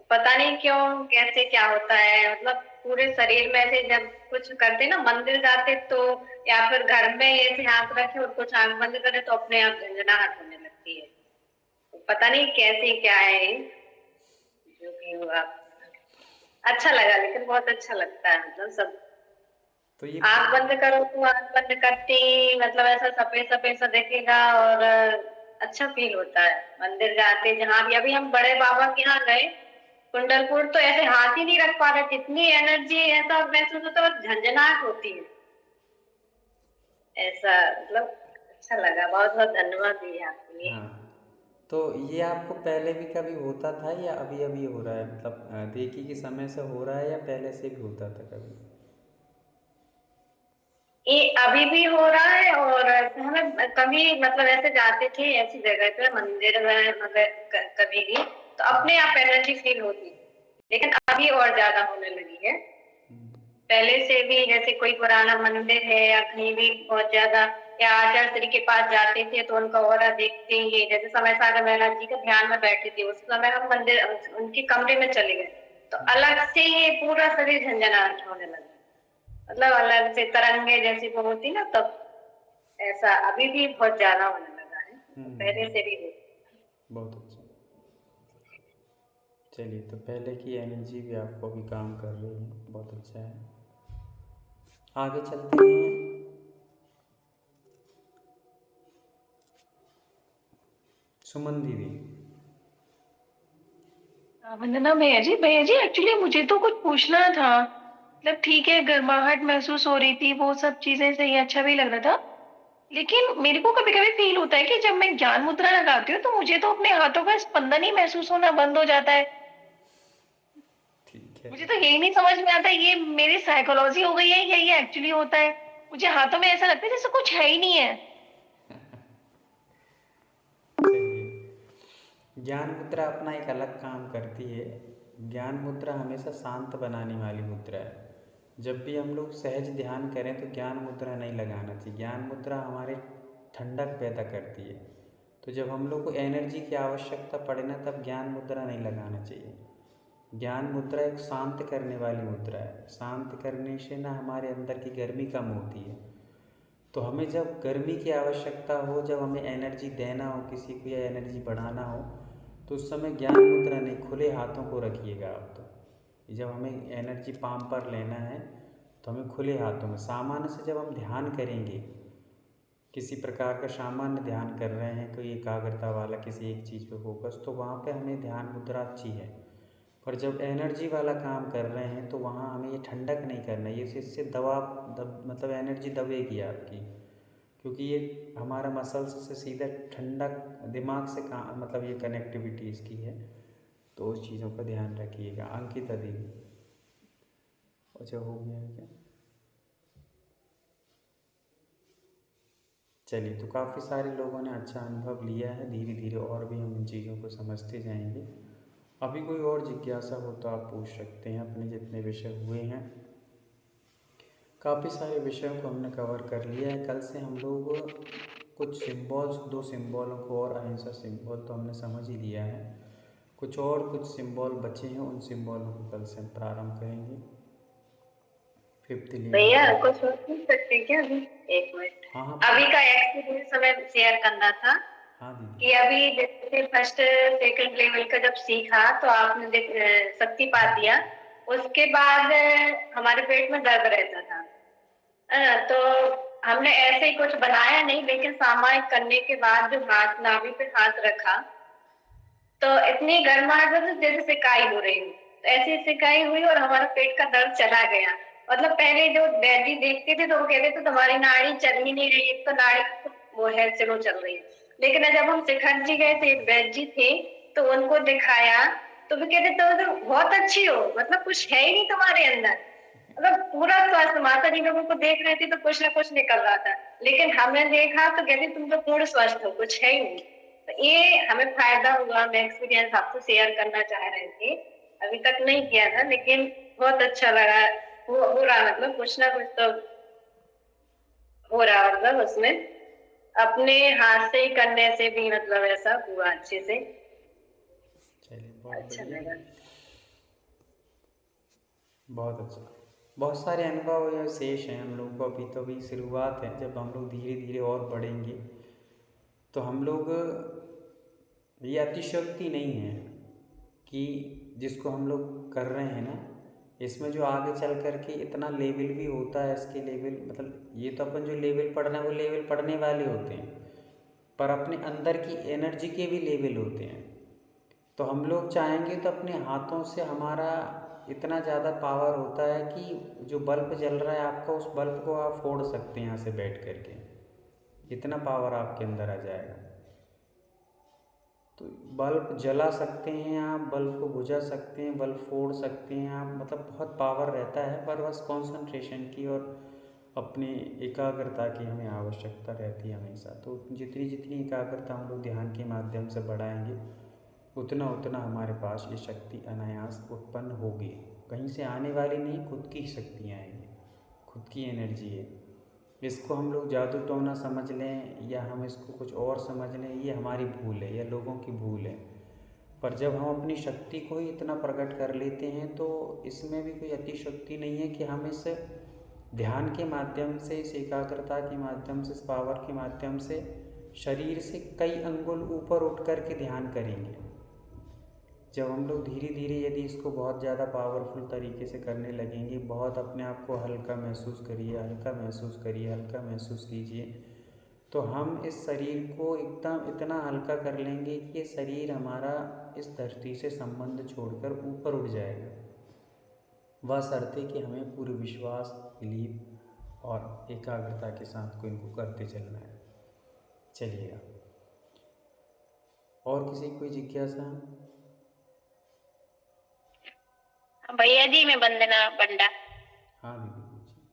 पता नहीं क्यों, कैसे, क्या होता है, मतलब पूरे शरीर में ऐसे जब कुछ करते ना, मंदिर जाते तो या फिर घर में ऐसे हाथ रखे और कुछ आंख बंद करे तो अपने आप झंझनाहट होने लगती है। तो पता नहीं कैसे क्या है ये, जो भी हुआ। अच्छा लगा, लेकिन बहुत अच्छा लगता है, मतलब सब तो ये आंख बंद करो तो आंख बंद करते ही मतलब ऐसा सफेद सफेद सा दिखेगा और अच्छा फील होता है। मंदिर जाते जहां भी, अभी हम बड़े बाबा के यहाँ गए कुंडलपुर, तो ऐसे हाथ ही नहीं रख पा रहे, कितनी एनर्जी, ऐसा महसूस होता है, झंझनाहट होती है ऐसा, मतलब अच्छा लगा। बहुत बहुत धन्यवाद दिए आपके लिए। हाँ, तो ये आपको पहले भी कभी होता था या अभी अभी हो रहा है? मतलब देखी के समय से हो रहा है या पहले से भी होता था कभी? ये अभी भी हो रहा है और हमें कभी मतलब ऐसे जाते थे ऐसी जगह पे मंदिर में, मतलब कभी भी तो अपने आप एनर्जी फील होती है, लेकिन अभी और ज्यादा होने लगी है। पहले से भी जैसे कोई पुराना मंदिर है या कहीं भी बहुत ज्यादा, या आचार्य श्री के पास जाते थे तो उनका ऑरा देखते ही, जैसे समय सागर महाराज जी के ध्यान में बैठे थे उस समय हम मंदिर उनके कमरे में चले गए तो अलग से ये पूरा शरीर झंझनाहट होने लगा, मतलब अलग से तरंगे जैसी वो होती ना, तब ऐसा अभी भी बहुत ज्यादा होने लगा है, पहले से भी होता। बहुत अच्छा। चलिए, तो पहले की एनर्जी भी आपको अभी काम कर रही है, बहुत अच्छा है। आगे चलते हैं। सुमन दीदी। वंदना भैया जी एक्चुअली मुझे तो कुछ पूछना था। मतलब ठीक है, गर्माहट महसूस हो रही थी, वो सब चीजें सही, अच्छा भी लग रहा था। लेकिन मेरे को कभी कभी फील होता है कि जब मैं ज्ञान मुद्रा लगाती हूँ तो मुझे तो अपने हाथों का स्पंदन ही महसूस होना बंद हो जाता है। ठीक है। मुझे तो यही नहीं समझ में आता, ये मेरी साइकोलॉजी हो गई है या ये एक्चुअली होता है। मुझे हाथों में ऐसा लगता है जैसे कुछ है ही नहीं है। चलिए, ज्ञान मुद्रा अपना एक अलग काम करती है। ज्ञान मुद्रा हमेशा शांत बनाने वाली मुद्रा है। जब भी हम लोग सहज ध्यान करें तो ज्ञान मुद्रा नहीं लगाना चाहिए। ज्ञान मुद्रा हमारे ठंडक पैदा करती है। तो जब हम लोग को एनर्जी की आवश्यकता पड़े ना, तब ज्ञान मुद्रा नहीं लगाना चाहिए। ज्ञान मुद्रा एक शांत करने वाली मुद्रा है। शांत करने से ना हमारे अंदर की गर्मी कम होती है। तो हमें जब गर्मी की आवश्यकता हो, जब हमें एनर्जी देना हो किसी को या एनर्जी बढ़ाना हो, तो उस समय ज्ञान मुद्रा नहीं, खुले हाथों को रखिएगा आप। तो जब हमें एनर्जी पाम पर लेना है तो हमें खुले हाथों में, सामान्य से जब हम ध्यान करेंगे, किसी प्रकार का सामान्य ध्यान कर रहे हैं, कोई एकाग्रता वाला किसी एक चीज़ पे फोकस, तो वहाँ पे हमें ध्यान मुद्रा अच्छी है। पर जब एनर्जी वाला काम कर रहे हैं तो वहाँ हमें ये ठंडक नहीं करना है। ये इससे मतलब एनर्जी दबेगी आपकी, क्योंकि ये हमारा मसल्स से सीधा ठंडक दिमाग से काम, मतलब ये कनेक्टिविटी इसकी है। तो उस चीज़ों का ध्यान रखिएगा। अंकिता देवी। अच्छा, हो गया है क्या? चलिए, तो काफ़ी सारे लोगों ने अच्छा अनुभव लिया है। धीरे धीरे और भी हम इन चीज़ों को समझते जाएंगे। अभी कोई और जिज्ञासा हो तो आप पूछ सकते हैं। अपने जितने विषय हुए हैं, काफ़ी सारे विषयों को हमने कवर कर लिया है। कल से हम लोग कुछ सिंबल्स, 2 सिंबलों को और अहिंसा सिंबल तो हमने समझ ही लिया है। कुछ सिंबल बचे हैं, उन सिंबलों को कल से हम प्रारंभ करेंगे। 5th लेवल भैया का। कुछ और पूछ सकते हैं क्या अभी? एक मिनट। हाँ हाँ अभी का एक्सपीरियंस हमें शेयर करना था हाँ दीदी। कि अभी जैसे फर्स्ट सेकंड लेवल का जब सीखा तो आपने शक्तिपात दिया। उसके बाद हमारे पेट में दर्द रहता था। तो हमने ऐसे ही कुछ बनाया नहीं, लेकिन सामायिक करने के बाद जो हाथ नाभि पे हाथ रखा तो इतनी गर्माहट में जैसे सिकाई हो रही हो, तो ऐसी सिकाई हुई और हमारा पेट का दर्द चला गया। मतलब पहले जो वैद्य देखते थे तो वो कहते थे तुम्हारी नाड़ी चल ही नहीं रही, एक तो नाड़ी वो है स्लो चल रही है। लेकिन जब हम शिखर जी गए थे, एक वैद्य जी थे, तो उनको दिखाया तो वो कहते तुम तो बहुत अच्छी हो, मतलब कुछ है ही नहीं तुम्हारे अंदर। मतलब पूरा स्वास्थ्य, माता जी लोगों को देख रहे थे तो कुछ ना कुछ निकल रहा था, लेकिन हमने देखा तो कहते तुम तो पूर्ण स्वस्थ हो, कुछ है ही नहीं। तो ये हमें फायदा हुआ, हम एक्सपीरियंस आपको शेयर करना चाह रहे थे। अभी तक नहीं किया था लेकिन बहुत अच्छा लगा। हो रहा, मतलब कुछ ना कुछ तो हो रहा, मतलब उसमें अपने हाथ से ही करने से भी मतलब ऐसा हुआ अच्छे से। चलिए, बहुत अच्छा बढ़िया, लगा। बहुत अच्छा। बहुत सारे अनुभव या शेष हैं हम लोग को। अभी तो अभी शुरुआत है। जब हम लोग धीरे धीरे और बढ़ेंगे तो हम लोग, ये अतिशयोक्ति नहीं है कि जिसको हम लोग कर रहे हैं ना, इसमें जो आगे चल कर के इतना लेवल भी होता है। इसके लेवल मतलब ये तो अपन जो लेवल पढ़ रहे हैं वो लेवल पढ़ने वाले होते हैं, पर अपने अंदर की एनर्जी के भी लेवल होते हैं। तो हम लोग चाहेंगे तो अपने हाथों से हमारा इतना ज़्यादा पावर होता है कि जो बल्ब जल रहा है आपका, उस बल्ब को आप फोड़ सकते हैं यहाँ से बैठ कर के। इतना पावर आपके अंदर आ जाएगा। तो बल्ब जला सकते हैं आप, बल्ब को बुझा सकते हैं, बल्ब फोड़ सकते हैं आप। मतलब बहुत पावर रहता है, पर बस कंसंट्रेशन की और अपनी एकाग्रता की हमें आवश्यकता रहती है हमेशा। तो जितनी जितनी एकाग्रता हम लोग ध्यान के माध्यम से बढ़ाएंगे, उतना उतना हमारे पास ये शक्ति अनायास उत्पन्न होगी। कहीं से आने वाली नहीं, खुद की शक्तियाँ हैं ये, खुद की एनर्जी है। इसको हम लोग जादू टोना समझ लें या हम इसको कुछ और समझ लें, ये हमारी भूल है या लोगों की भूल है। पर जब हम अपनी शक्ति को ही इतना प्रकट कर लेते हैं तो इसमें भी कोई अतिशक्ति नहीं है कि हम इस ध्यान के माध्यम से, इस एकाग्रता के माध्यम से, इस पावर के माध्यम से शरीर से कई अंगुल ऊपर उठ कर के ध्यान करेंगे। जब हम लोग धीरे धीरे यदि इसको बहुत ज़्यादा पावरफुल तरीके से करने लगेंगे, बहुत अपने आप को हल्का महसूस करिए, हल्का महसूस करिए, हल्का महसूस कीजिए, तो हम इस शरीर को एकदम इतना हल्का कर लेंगे कि ये शरीर हमारा इस धरती से संबंध छोड़कर ऊपर उठ जाएगा। वह शर्ते कि हमें पूरे विश्वास, बिलीव और एकाग्रता के साथ को इनको करते चलना है। चलिएगा, और किसी कोई जिज्ञासा? भैया जी, मैं वंदना बंडा। हाँ दीदी पूछिए।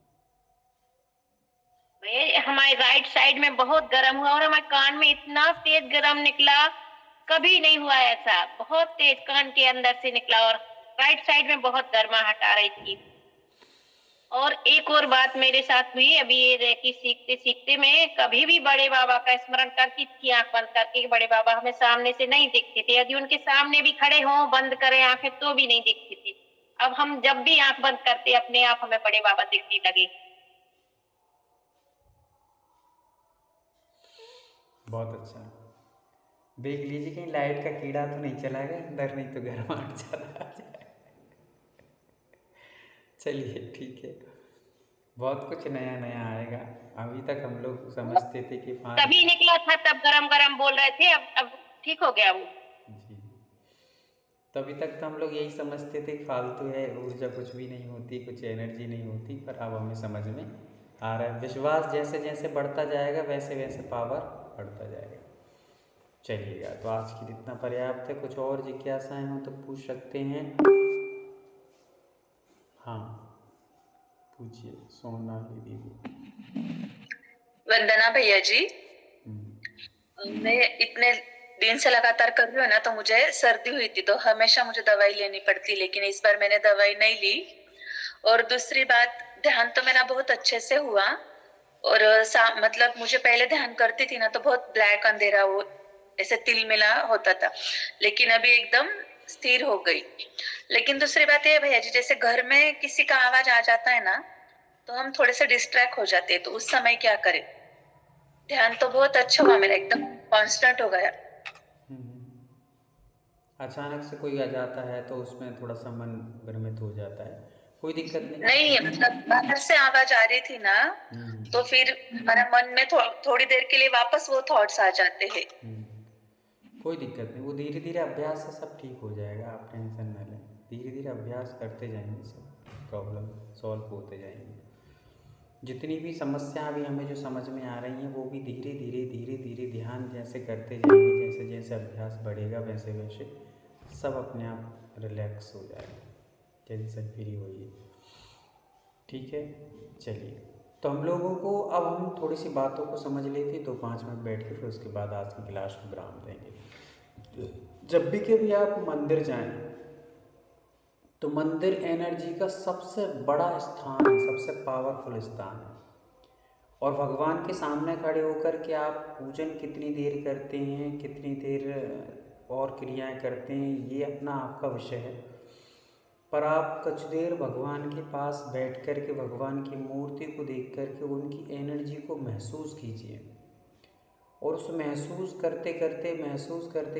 भैया, हमारे राइट साइड में बहुत गर्म हुआ और हमारे कान में इतना तेज गर्म निकला, कभी नहीं हुआ ऐसा। बहुत तेज कान के अंदर से निकला और राइट साइड में बहुत गर्माहट आ रही थी। और एक और बात मेरे साथ हुई, अभी ये रेकी सीखते सीखते मैं कभी भी बड़े बाबा का स्मरण करती थी आंख बंद करके। बड़े बाबा हमें सामने से नहीं दिखते थे, यदि उनके सामने भी खड़े हों, बंद करें आंखें तो भी नहीं दिखती थी। अब हम जब भी आंख बंद करते अपने आप हमें बड़े बाबा दिखने लगे। बहुत अच्छा। देख लीजिए कहीं लाइट का कीड़ा तो नहीं चला गया अंदर, नहीं तो गर्माहट ज़्यादा आ जाए। चलिए ठीक है, बहुत कुछ नया नया आएगा। अभी तक हम लोग समझते थे कि तभी निकला था, तब गरम गरम बोल रहे थे, अब ठीक हो गया वो। जी, तभी तक तो हम लोग यही समझते थे कि फालतू है, ऊर्जा कुछ भी नहीं होती, कुछ एनर्जी नहीं होती। पर अब हमें समझ में आ रहा है। विश्वास जैसे जैसे बढ़ता जाएगा वैसे वैसे पावर बढ़ता जाएगा। चलिएगा, तो आज के लिए इतना पर्याप्त है। कुछ और जिज्ञासाएं हो तो पूछ सकते हैं। हाँ पूछिए सोनाली दीदी। वंदना भैया जी, हम्म, मैं इतने दिन से लगातार कर रही हूँ ना, तो मुझे सर्दी हुई थी तो हमेशा मुझे दवाई लेनी पड़ती, लेकिन इस बार मैंने दवाई नहीं ली। और दूसरी बात, ध्यान तो मेरा बहुत अच्छे से हुआ। और मतलब मुझे पहले ध्यान करती थी ना तो बहुत ब्लैक अंधेरा वो ऐसे तिलमिला होता था, लेकिन अभी एकदम स्थिर हो गई। लेकिन दूसरी बात ये भैया जी, जैसे घर में किसी का आवाज आ जाता है ना तो हम थोड़े से डिस्ट्रैक्ट हो जाते हैं, तो उस समय क्या करें? ध्यान तो बहुत अच्छा हुआ मेरा, एकदम कांस्टेंट हो गया। अचानक से कोई आ जाता है तो उसमें थोड़ा सा मन भ्रमित हो जाता है, कोई दिक्कत नहीं। नहीं, मतलब बाहर से आवाज आ रही थी ना तो फिर हमारे मन में थोड़ी देर के लिए वापस वो थॉट्स आ जाते हैं। कोई दिक्कत नहीं, वो धीरे धीरे अभ्यास से सब ठीक हो जाएगा, आप टेंशन न लें। धीरे धीरे अभ्यास करते जाएंगे, सब प्रॉब्लम सॉल्व होते जाएंगे। जितनी भी समस्या अभी हमें जो समझ में आ रही हैं वो भी धीरे धीरे ध्यान जैसे करते जाएंगे, जैसे जैसे अभ्यास बढ़ेगा वैसे वैसे सब अपने आप रिलैक्स हो जाएगा, टेंशन फ्री होइए। ठीक है, चलिए। तो हम लोगों को अब हम थोड़ी सी बातों को समझ लेते तो 5 मिनट बैठ के फिर उसके बाद आज की क्लास को विराम देंगे। जब भी कभी आप मंदिर जाएं तो मंदिर एनर्जी का सबसे बड़ा स्थान है, सबसे पावरफुल स्थान है। और भगवान के सामने खड़े होकर के आप पूजन कितनी देर करते हैं, कितनी देर और क्रियाएं करते हैं, ये अपना आपका विषय है। पर आप कुछ देर भगवान के पास बैठ कर के भगवान की मूर्ति को देख कर के उनकी एनर्जी को महसूस कीजिए। और उस महसूस करते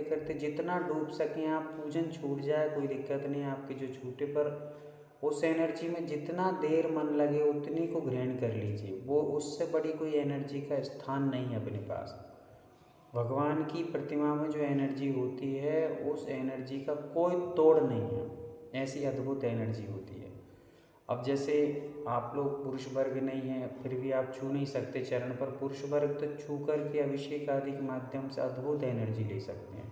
करते जितना डूब सकें आप, पूजन छूट जाए कोई दिक्कत नहीं, आपके जो छूटे पर उस एनर्जी में जितना देर मन लगे उतनी को ग्रहण कर लीजिए। वो उससे बड़ी कोई एनर्जी का स्थान नहीं है अपने पास। भगवान की प्रतिमा में जो एनर्जी होती है उस एनर्जी का कोई तोड़ नहीं है, ऐसी अद्भुत एनर्जी होती है। अब जैसे आप लोग पुरुष वर्ग नहीं हैं फिर भी आप छू नहीं सकते चरण पर, पुरुष वर्ग तो छू कर के अभिषेक आदि के माध्यम से अद्भुत एनर्जी ले सकते हैं।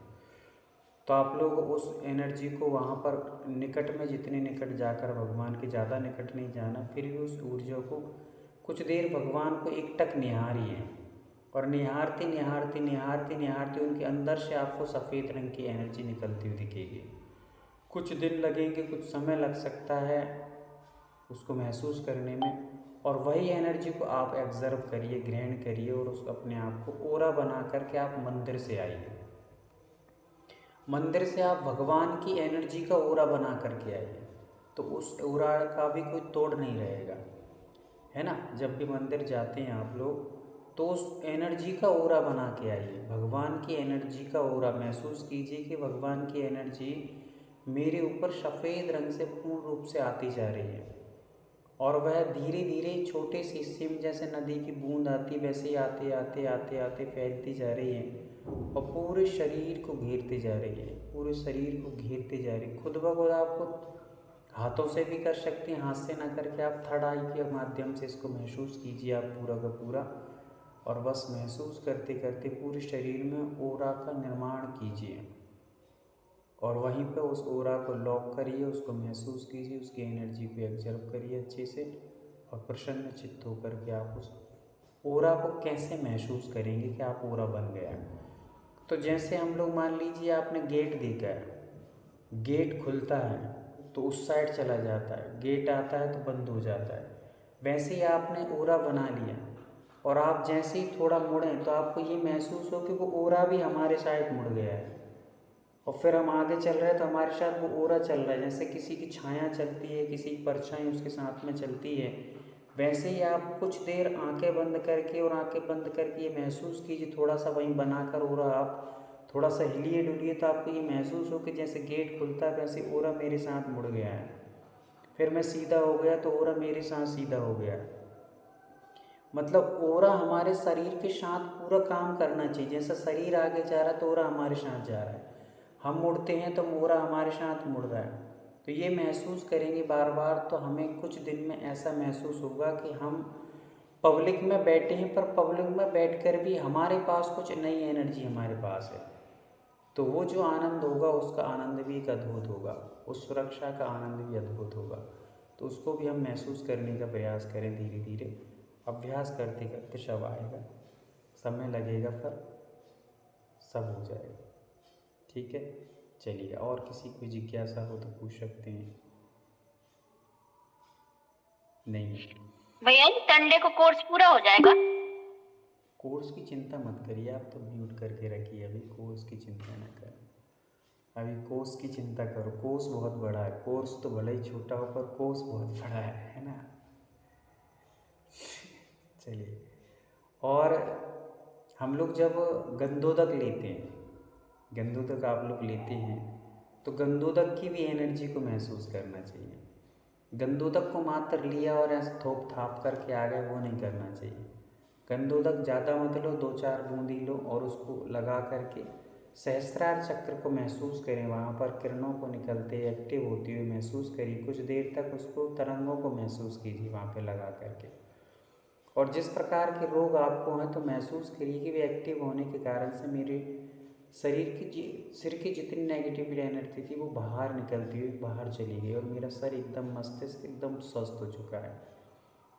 तो आप लोग उस एनर्जी को वहाँ पर निकट में, जितने निकट जाकर, भगवान के ज़्यादा निकट नहीं जाना, फिर भी उस ऊर्जा को कुछ देर भगवान को एकटक निहारिए। और निहारते निहारते निहारते निहारते उनके अंदर से आपको सफ़ेद रंग की एनर्जी निकलती हुई दिखेगी। कुछ दिन लगेंगे, कुछ समय लग सकता है उसको महसूस करने में। और वही एनर्जी को आप ऑब्जर्व करिए, ग्रहण करिए और उस अपने आप को ओरा बना करके आप मंदिर से आइए। मंदिर से आप भगवान की एनर्जी का ओरा बना करके आइए, तो उस ओरा का भी कोई तोड़ नहीं रहेगा, है ना। जब भी मंदिर जाते हैं आप लोग तो उस एनर्जी का ओरा बना के आइए, भगवान की एनर्जी का ओरा महसूस कीजिए कि भगवान की एनर्जी मेरे ऊपर सफ़ेद रंग से पूर्ण रूप से आती जा रही है। और वह धीरे धीरे छोटे से हिस्से में जैसे नदी की बूंद आती वैसे ही आते आते आते आते फैलती जा रही है और पूरे शरीर को घेरते जा रही है, पूरे शरीर को घेरते जा रही है। खुद ब खुद आपको हाथों से भी कर सकते हैं, हाथ से ना करके आप थर्ड आई के माध्यम से इसको महसूस कीजिए आप पूरा का पूरा। और बस महसूस करते करते पूरे शरीर में ओरा का निर्माण कीजिए और वहीं पर उस ओरा को लॉक करिए, उसको महसूस कीजिए, उसकी एनर्जी को ऑब्जर्व करिए अच्छे से। और प्रसन्न चित्त होकर के आप उस ओरा को कैसे महसूस करेंगे कि आप ओरा बन गया। तो जैसे हम लोग मान लीजिए आपने गेट देखा है, गेट खुलता है तो उस साइड चला जाता है, गेट आता है तो बंद हो जाता है। वैसे ही आपने ओरा बना लिया और आप जैसे ही थोड़ा मुड़ें तो आपको ये महसूस हो कि वो ओरा भी हमारे साइड मुड़ गया है। और फिर हम आगे चल रहे हैं तो हमारे साथ वो ओरा चल रहा है, जैसे किसी की छाया चलती है, किसी की परछाई उसके साथ में चलती है। वैसे ही आप कुछ देर आंखें बंद करके और आंखें बंद करके ये महसूस कीजिए, थोड़ा सा वहीं बनाकर ओरा आप थोड़ा सा हिलिए डुलिए तो आपको ये महसूस हो कि जैसे गेट खुलता है वैसे ओरा मेरे साथ मुड़ गया है। फिर मैं सीधा हो गया तो ओरा मेरे साथ सीधा हो गया। मतलब ओरा हमारे शरीर के साथ पूरा काम करना चाहिए, जैसा शरीर आगे जा रहा है तो ओरा हमारे साथ जा रहा है, हम मुड़ते हैं तो ओरा हमारे साथ मुड़ रहा है। तो ये महसूस करेंगे बार बार तो हमें कुछ दिन में ऐसा महसूस होगा कि हम पब्लिक में बैठे हैं, पर पब्लिक में बैठकर भी हमारे पास कुछ नई एनर्जी हमारे पास है। तो वो जो आनंद होगा उसका आनंद भी एक अद्भुत होगा, उस सुरक्षा का आनंद भी अद्भुत होगा। तो उसको भी हम महसूस करने का प्रयास करें, धीरे धीरे अभ्यास करते करते सब आएगा, समय लगेगा पर सब हो जाएगा। ठीक है, चलिए और किसी को जिज्ञासा हो तो पूछ सकते हैं। नहीं, भैया जी संडे को कोर्स पूरा हो जाएगा? कोर्स की चिंता मत करिए, आप तो म्यूट करके रखिए, अभी कोर्स की चिंता ना करें। अभी कोर्स की चिंता करो, कोर्स बहुत बड़ा है, कोर्स तो भले ही छोटा हो पर कोर्स बहुत बड़ा है ना। चलिए, और हम लोग जब गंधोदक लेते हैं, गंधोदक आप लोग लेते हैं तो गंधोदक की भी एनर्जी को महसूस करना चाहिए। गंधोदक को मात्र लिया और ऐसे थोप थाप करके आ गए, वो नहीं करना चाहिए। गंधोदक ज़्यादा मत लो, 2-4 बूंदी लो और उसको लगा करके सहस्त्रार चक्र को महसूस करें, वहाँ पर किरणों को निकलते एक्टिव होती हुई महसूस करिए। कुछ देर तक उसको तरंगों को महसूस कीजिए वहाँ पे लगा करके, और जिस प्रकार के रोग आपको हैं तो महसूस करिए कि वे एक्टिव होने के कारण से मेरे शरीर की सिर की जितनी नेगेटिव एनर्जी थी वो बाहर निकलती हुई बाहर चली गई और मेरा सर एकदम मस्तिष्क एकदम स्वस्थ हो चुका है।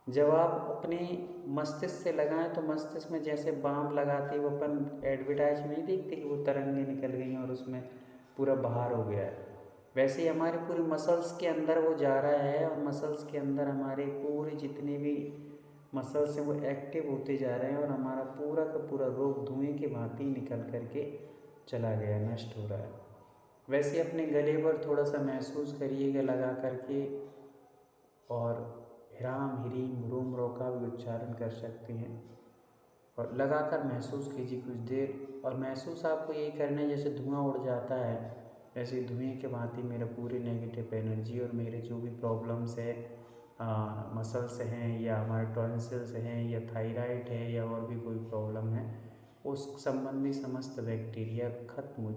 जब आप अपने मस्तिष्क से लगाएं तो मस्तिष्क में जैसे बाम लगाते वो अपन एडवर्टाइज में नहीं देखते कि वो तरंगे निकल गई और उसमें पूरा बाहर हो गया है, वैसे ही हमारे पूरी मसल्स के अंदर वो जा रहा है और मसल्स के अंदर हमारे पूरे जितने भी मसल्स हैं वो एक्टिव होते जा रहे हैं और हमारा पूरा का पूरा रोग धुएं के भांति निकल करके चला गया, नष्ट हो रहा है। वैसे अपने गले पर थोड़ा सा महसूस करिएगा लगा करके, और ह्राम ह्रीम रूम रो का भी उच्चारण कर सकते हैं और लगाकर महसूस कीजिए कुछ देर। और महसूस आपको यही करना है जैसे धुआं उड़ जाता है, वैसे धुएं के भांति मेरे पूरे नेगेटिव एनर्जी और मेरे जो भी प्रॉब्लम्स है, मसल्स हैं या हमारे टॉन्सिल्स हैं या थायराइड है या और भी कोई प्रॉब्लम है, उस संबंधी समस्त बैक्टीरिया खत्म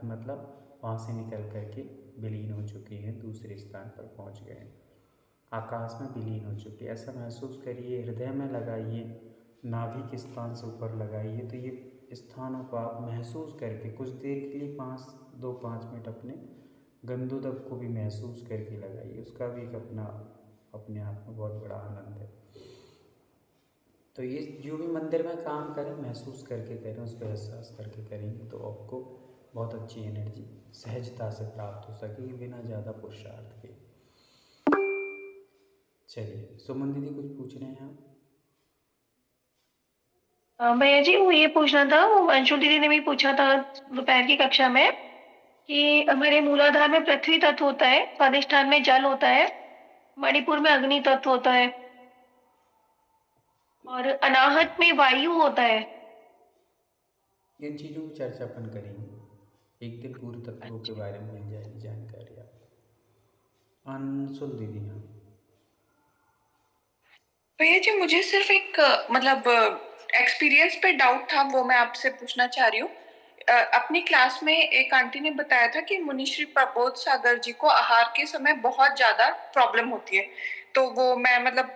मतलब वहाँ से निकल करके विलीन हो चुके हैं, दूसरे स्थान पर पहुँच गए हैं, आकाश में विलीन हो चुकी है। ऐसा महसूस करिए, हृदय में लगाइए, नाभि के स्थान से ऊपर लगाइए, तो ये स्थानों को आप महसूस करके कुछ देर के लिए 5 मिनट अपने गंधोदक को भी महसूस करके लगाइए, उसका भी एक अपने आप में बहुत बड़ा आनंद है। तो ये जो भी मंदिर में काम करें महसूस करके करें, उस पर एहसास करके करेंगे तो आपको बहुत अच्छी एनर्जी सहजता से प्राप्त हो सकेगी बिना ज़्यादा पुरुषार्थ के। चलिए, सुमन दीदी कुछ पूछ रहे हैं आप? भैया जी वो ये पूछना था, वो अंशु दीदी ने भी पूछा था दोपहर की कक्षा में कि हमारे मूलाधार में पृथ्वी तत्व होता है, स्वादिष्ठान में जल होता है, मणिपुर में अग्नि तत्व होता है और अनाहत में वायु होता है। इन चीज़ों की चर्चा अपन करेंगे एक दिन, पूर्व तत्वों के बारे में मिल जाएगी जानकारी आपको। अंशुल दीदी, हाँ भैया जी मुझे सिर्फ एक मतलब एक्सपीरियंस पे डाउट था, वो मैं आपसे पूछना चाह रही हूँ। अपनी क्लास में एक आंटी ने बताया था कि मुनिश्री प्रबोध सागर जी को आहार के समय बहुत ज्यादा प्रॉब्लम होती है, तो वो मैं मतलब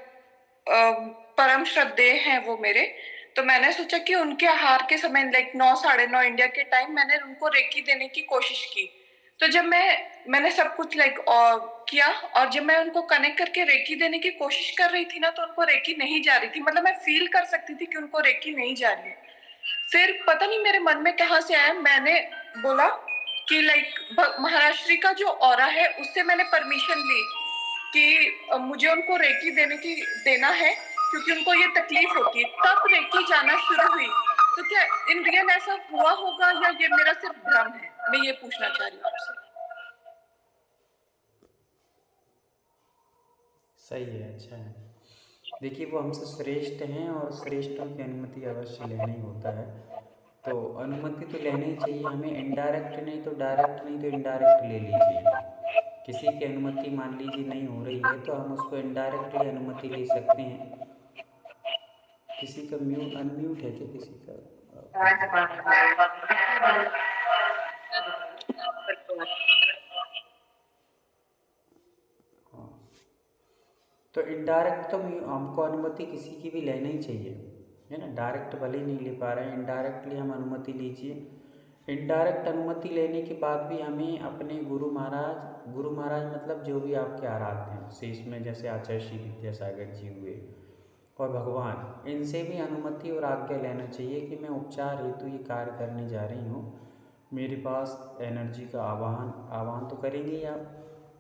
परम श्रद्धेय हैं वो मेरे, तो मैंने सोचा कि उनके आहार के समय लाइक 9 साढ़े 9 इंडिया के टाइम मैंने उनको रेकी देने की कोशिश की। तो जब मैंने सब कुछ लाइक किया और जब मैं उनको कनेक्ट करके रेकी देने की कोशिश कर रही थी ना, तो उनको रेकी नहीं जा रही थी, मतलब मैं फील कर सकती थी कि उनको रेकी नहीं जा रही है। फिर पता नहीं मेरे मन में कहाँ से आया, मैंने बोला कि लाइक महाराष्ट्री का जो ऑरा है उससे मैंने परमिशन ली कि मुझे उनको रेकी देना है क्योंकि उनको ये तकलीफ होती है, तब रेकी जाना शुरू हुई। तो क्या इन रियल ऐसा हुआ होगा या ये मेरा सिर्फ भ्रम है? मैं ये पूछना चाह रही हूँ आपसे। सही है, अच्छा है। देखिए, वो हमसे श्रेष्ठ हैं और श्रेष्ठों की अनुमति अवश्य लेना ही होता है, तो अनुमति तो लेनी ही चाहिए हमें, इनडायरेक्ट नहीं तो डायरेक्ट, नहीं तो इनडायरेक्ट ले लीजिए। किसी की अनुमति मान लीजिए नहीं हो रही है तो हम उसको इनडायरेक्टली अनुमति ले सकते हैं। किसी का अनम्यूट है क्या किसी का? हाँ, तो इनडायरेक्ट तो हमको अनुमति किसी की भी लेना ही चाहिए, है ना। डायरेक्ट भले ही नहीं ले पा रहे हैं, इनडायरेक्टली हम अनुमति लीजिए। इनडायरेक्ट अनुमति लेने के बाद भी हमें अपने गुरु महाराज मतलब जो भी आपके आराध्य हैं, शेष में जैसे आचार्य श्री विद्यासागर जी हुए और भगवान, इनसे भी अनुमति और आज्ञा लेना चाहिए कि मैं उपचार हेतु ये कार्य करने जा रही हूँ, मेरे पास एनर्जी का आवाहन आवाहन तो करेंगे ही आप।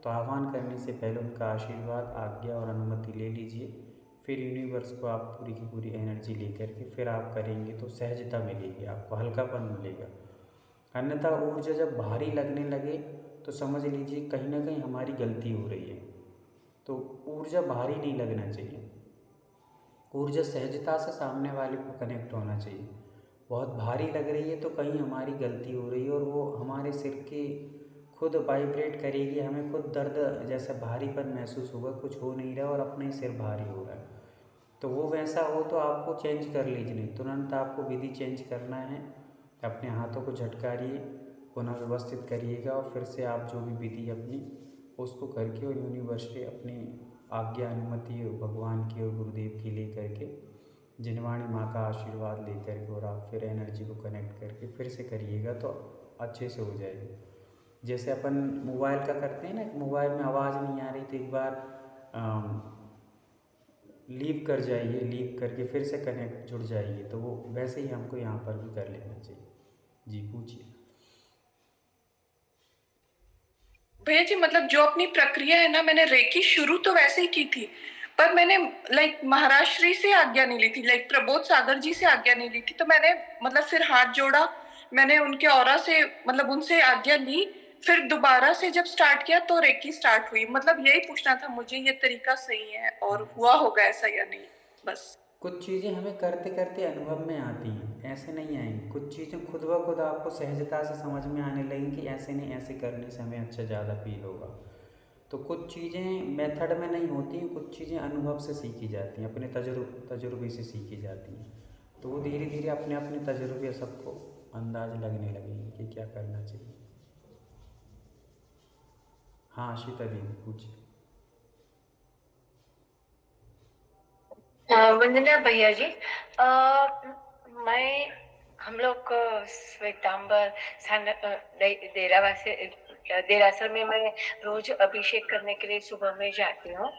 तो आह्वान करने से पहले उनका आशीर्वाद, आज्ञा और अनुमति ले लीजिए। फिर यूनिवर्स को आप पूरी की पूरी एनर्जी लेकर के फिर आप करेंगे तो सहजता मिलेगी, आपको हल्कापन मिलेगा। अन्यथा ऊर्जा जब भारी लगने लगे तो समझ लीजिए कहीं ना कहीं हमारी गलती हो रही है। तो ऊर्जा भारी नहीं लगना चाहिए, ऊर्जा सहजता से सामने वाले को कनेक्ट होना चाहिए। बहुत भारी लग रही है तो कहीं हमारी गलती हो रही है और वो हमारे सिर के खुद वाइब्रेट करेगी, हमें खुद दर्द जैसा भारीपन महसूस होगा, कुछ हो नहीं रहा और अपने सिर भारी हो रहा है। तो वो वैसा हो तो आपको चेंज कर लीजिए, नहीं तुरंत आपको विधि चेंज करना है। अपने हाथों को झटकारिए, पुनः व्यवस्थित करिएगा और फिर से आप जो भी विधि अपनी उसको करके और यूनिवर्स से अपनी आज्ञा अनुमति भगवान की और गुरुदेव की ले करके, जिनवाणी माँ का आशीर्वाद लेकर के और आप फिर एनर्जी को कनेक्ट करके फिर से करिएगा तो अच्छे से हो जाएगी। जैसे अपन मोबाइल का करते हैं ना, मोबाइल में आवाज़ नहीं आ रही तो एक बार लीव कर जाइए, लीव करके फिर से कनेक्ट जुड़ जाइए, तो वो वैसे ही हमको यहाँ पर भी कर लेना चाहिए। जी पूछिए। भैया जी मतलब जो अपनी प्रक्रिया है ना, मैंने रेकी शुरू तो वैसे ही की थी, पर मैंने लाइक महाराज श्री से आज्ञा नहीं ली थी, लाइक प्रबोध सागर जी से आज्ञा नहीं ली थी। तो मैंने मतलब फिर हाथ जोड़ा, मैंने उनके ऑरा से मतलब उनसे आज्ञा ली, फिर दोबारा से जब स्टार्ट किया तो रेकी स्टार्ट हुई। मतलब यही पूछना था मुझे, ये तरीका सही है और हुआ होगा ऐसा या नहीं? बस कुछ चीज़ें हमें करते करते अनुभव में आती हैं, ऐसे नहीं आएंगी। कुछ चीज़ें खुद ब खुद आपको सहजता से समझ में आने लगेंगी कि ऐसे नहीं, ऐसे करने से हमें अच्छा ज़्यादा फील होगा। तो कुछ चीज़ें मेथड में नहीं होती हैं, कुछ चीज़ें अनुभव से सीखी जाती हैं, अपने तजुर्बे से सीखी जाती हैं। तो वो धीरे धीरे अपने अपने तजुर्बे सबको अंदाज लगने लगेंगे कि क्या करना चाहिए। हाँ आशिता दीदी पूछिए। वंदना भैया जी, मैं हम लोग श्वेतांबर देरासर में मैं रोज अभिषेक करने के लिए सुबह में जाती हूँ।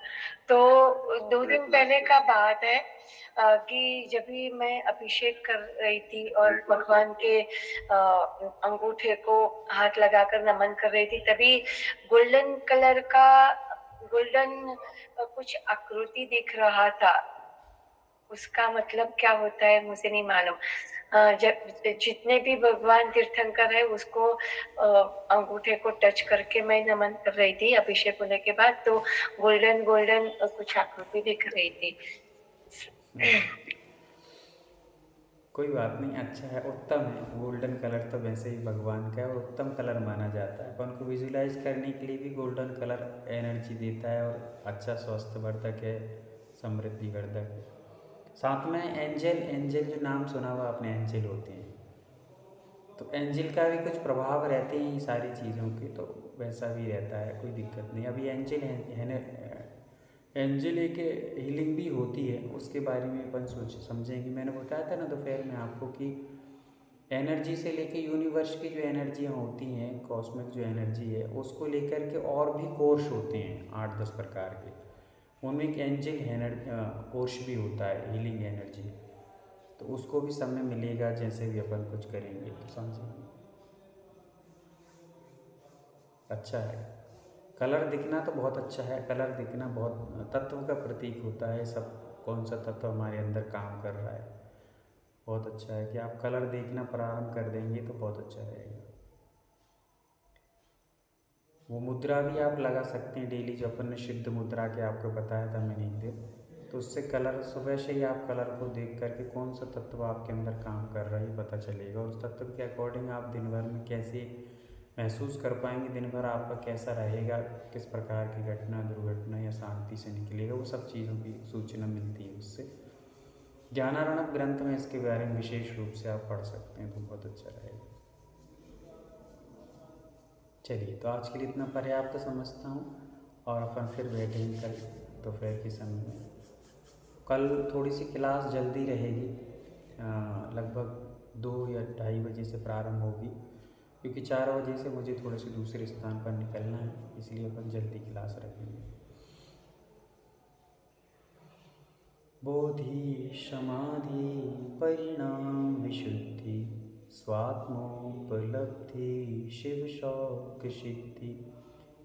तो 2 दिन पहले का बात है कि जब भी मैं अभिषेक कर रही थी और भगवान के अंगूठे को हाथ लगाकर नमन कर रही थी, तभी गोल्डन कुछ आकृति दिख रहा था। उसका मतलब क्या होता है मुझे नहीं मालूम। जब जितने भी भगवान तीर्थंकर है उसको अंगूठे को टच करके मैं नमन कर रही थी अभिषेक होने के बाद, तो गोल्डन गोल्डन कुछ आकृति दिख रही थी। कोई बात नहीं, अच्छा है, उत्तम है। गोल्डन कलर तो वैसे ही भगवान का है और उत्तम कलर माना जाता है। अपन को विजुलाइज करने के लिए भी गोल्डन कलर एनर्जी देता है और अच्छा स्वास्थ्यवर्धक है, समृद्धिवर्धक है। साथ में एंजल, एंजल जो नाम सुना हुआ आपने, एंजल होते हैं तो एंजल का भी कुछ प्रभाव रहते हैं ये सारी चीज़ों के, तो वैसा भी रहता है, कोई दिक्कत नहीं। अभी एंजल है एंजल एक हीलिंग भी होती है, उसके बारे में अपन समझेंगे। मैंने बताया था ना दोपहर में आपको कि एनर्जी से लेके यूनिवर्स की जो एनर्जियाँ होती हैं, कॉस्मिक जो एनर्जी है उसको लेकर के और भी कोर्स होते हैं 8-10 प्रकार के। उनमें एक एंजल कोर्स भी होता है, हीलिंग एनर्जी, तो उसको भी सब में मिलेगा जैसे भी अपन कुछ करेंगे तो समझेंगे। अच्छा है, कलर दिखना तो बहुत अच्छा है, कलर दिखना बहुत तत्व का प्रतीक होता है। सब कौन सा तत्व हमारे अंदर काम कर रहा है, बहुत अच्छा है कि आप कलर देखना प्रारंभ कर देंगे तो बहुत अच्छा रहेगा। वो मुद्रा भी आप लगा सकते हैं डेली, जो अपन ने सिद्ध मुद्रा के आपको बताया था मैंने एक दिन, तो उससे कलर सुबह से ही आप कलर को देख करके कौन सा तत्व आपके अंदर काम कर रहा है पता चलेगा। उस तत्व के अकॉर्डिंग आप दिन भर में कैसे महसूस कर पाएंगे, दिन भर आपका कैसा रहेगा, किस प्रकार की घटना दुर्घटना या शांति से निकलेगा, वो सब चीज़ों की सूचना मिलती है उससे। ज्ञानार्णव ग्रंथ में इसके बारे में विशेष रूप से आप पढ़ सकते हैं, तो बहुत अच्छा रहेगा। चलिए, तो आज के लिए इतना पर्याप्त समझता हूँ और अपन फिर बैठेंगे कल दोपहर के समय में। कल थोड़ी सी क्लास जल्दी रहेगी, लगभग 2 या 2:30 बजे से प्रारंभ होगी, क्योंकि 4 बजे से मुझे थोड़े से दूसरे स्थान पर निकलना है, इसलिए अपन जल्दी क्लास रखेंगे। बोधि समाधि परिणाम विशुद्धि स्वात्मोपलब्धि शिवशौक सिद्धि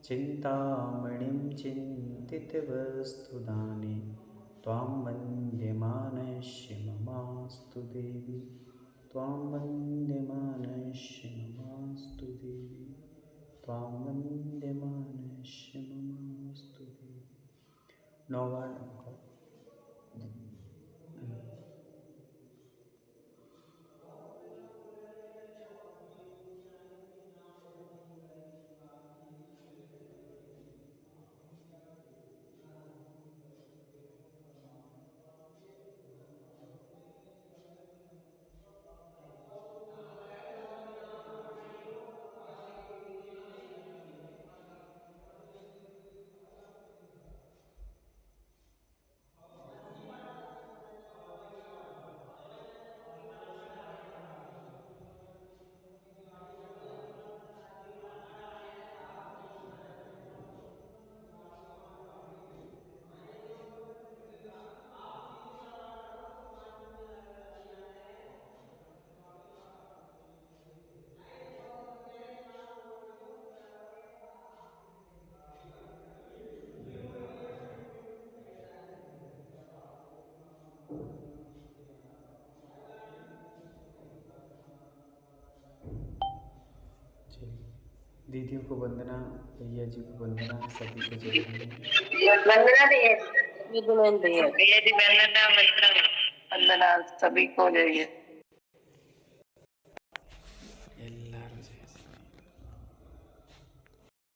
चिन्तामणिं चिन्तितवस्तुदाने त्वां वन्द्यमानस्य ममास्तु देवी त्वां वन्द्यमानस्य ममास्तु देवी त्वां वन्द्यमानस्य ममास्तु देवी। नौ बार नमः। चलिए, दीदियों को वंदना, भैया जी को वंदना, सभी को जय भैया। वंदना भैया भैया जी वंदना, वंदना सभी को जय।